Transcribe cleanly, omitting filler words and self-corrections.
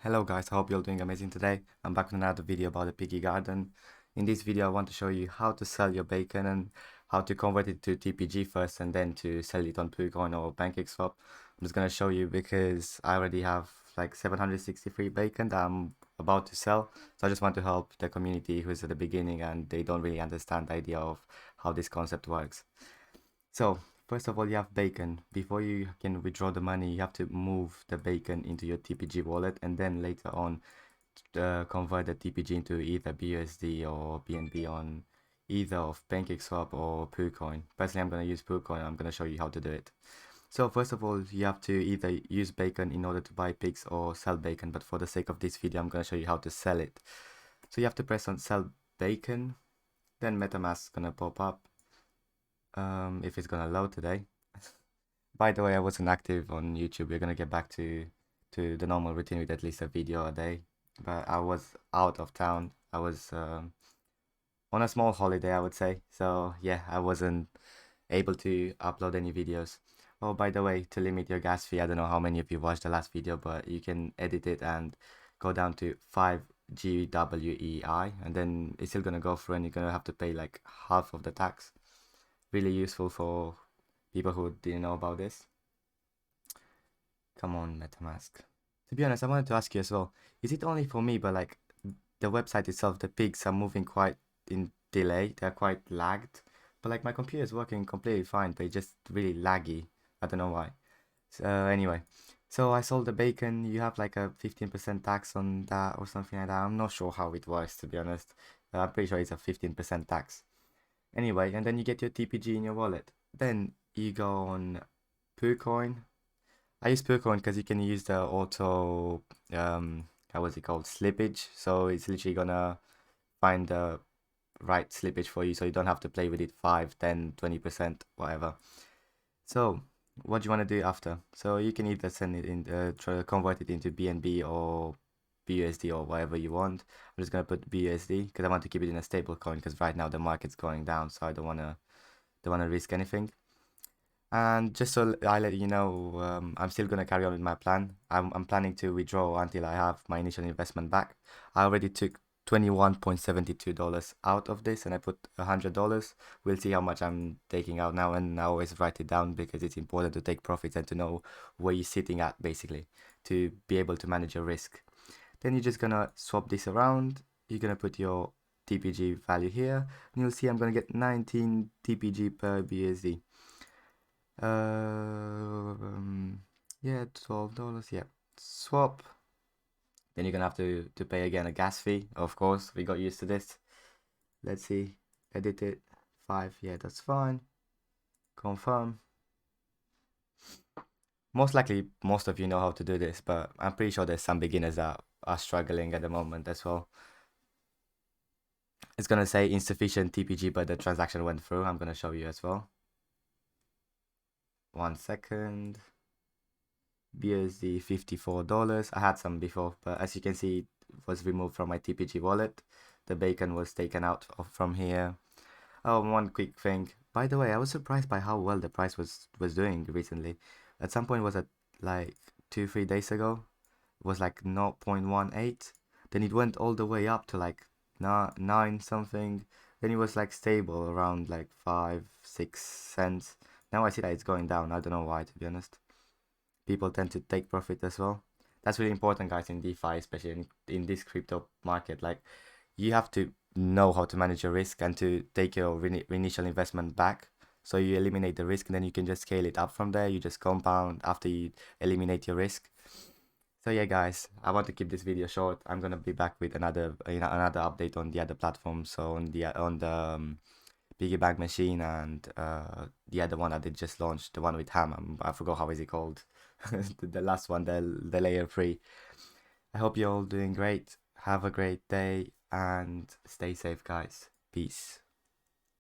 Hello guys, I hope you're doing amazing today. I'm back with another video about the Piggy garden. In this video I want to show you how to sell your bacon and how to convert it to TPG first and then to sell it on PoolCoin or PancakeSwap. I'm just going to show you because I already have like 763 bacon that I'm about to sell. So I just want to help the community who's at the beginning and they don't really understand the idea of how this concept works. So first of all, you have bacon. Before you can withdraw the money, you have to move the bacon into your TPG wallet and then later on convert the TPG into either BUSD or BNB on either of PancakeSwap or PoolCoin. Personally, I'm going to use PoolCoin. I'm going to show you how to do it. So first of all, you have to either use bacon in order to buy pigs or sell bacon. But for the sake of this video, I'm going to show you how to sell it. So you have to press on sell bacon. Then Metamask is going to pop up. If it's gonna load today. By the way, I wasn't active on YouTube. We're gonna get back to the normal routine with at least a video a day. But I was out of town. I was on a small holiday, I would say. So yeah, I wasn't able to upload any videos. Oh, by the way, to limit your gas fee, I don't know how many of you watched the last video, but you can edit it and go down to 5 GWEI, and then it's still gonna go through, and you're gonna have to pay like half of the tax. Really useful for people who didn't know about this. Come on, Metamask. To be honest, I wanted to ask you as well, is it only for me, but like the website itself, the pigs are moving quite in delay, they're quite lagged, but like my computer is working completely fine, but it's just really laggy. I don't know why. So anyway, so I sold the bacon. You have like a 15% tax on that or something like that. I'm not sure how it works, to be honest. I'm pretty sure it's a 15% tax. Anyway, and then you get your TPG in your wallet. Then you go on PoolCoin. I use PoolCoin because you can use the auto, how was it called? Slippage. So it's literally gonna find the right slippage for you so you don't have to play with it 5, 10, 20%, whatever. So what do you want to do after? So you can either send it in, try to convert it into BNB or BUSD or whatever you want. I'm just gonna put BUSD because I want to keep it in a stable coin because right now the market's going down, so I don't wanna risk anything. And just so I let you know, I'm still gonna carry on with my plan. I'm planning to withdraw until I have my initial investment back. I already took $21.72 out of this and I put $100. We'll see how much I'm taking out now, and I always write it down because it's important to take profits and to know where you're sitting at basically to be able to manage your risk. Then you're just gonna swap this around. You're gonna put your TPG value here, and you'll see I'm gonna get 19 TPG per BSD. Yeah, $12. Yeah, swap. Then you're gonna have to pay again a gas fee. Of course, we got used to this. Let's see, edit it. 5. Yeah, that's fine. Confirm. Most likely, most of you know how to do this, but I'm pretty sure there's some beginners that are struggling at the moment as well. It's gonna say insufficient TPG, but the transaction went through. I'm gonna show you as well. 1 second. BSD $54. I had some before, but as you can see, it was removed from my TPG wallet. The bacon was taken out from here. Oh, one quick thing. By the way, I was surprised by how well the price was doing recently. At some point, was at like 2-3 days ago, it was like 0.18. Then it went all the way up to like 9 something. Then it was like stable around like 5-6 cents. Now I see that it's going down. I don't know why, to be honest. People tend to take profit as well. That's really important, guys, in DeFi, especially in this crypto market. Like, you have to know how to manage your risk and to take your initial investment back. So you eliminate the risk and then you can just scale it up from there. You just compound after you eliminate your risk. So yeah, guys, I want to keep this video short. I'm gonna be back with another update on the other platforms. So on the Piggy bank machine and the other one that they just launched, the one with Ham. I forgot how is it called. The last one, the layer 3. I hope you're all doing great. Have a great day and stay safe, guys. Peace.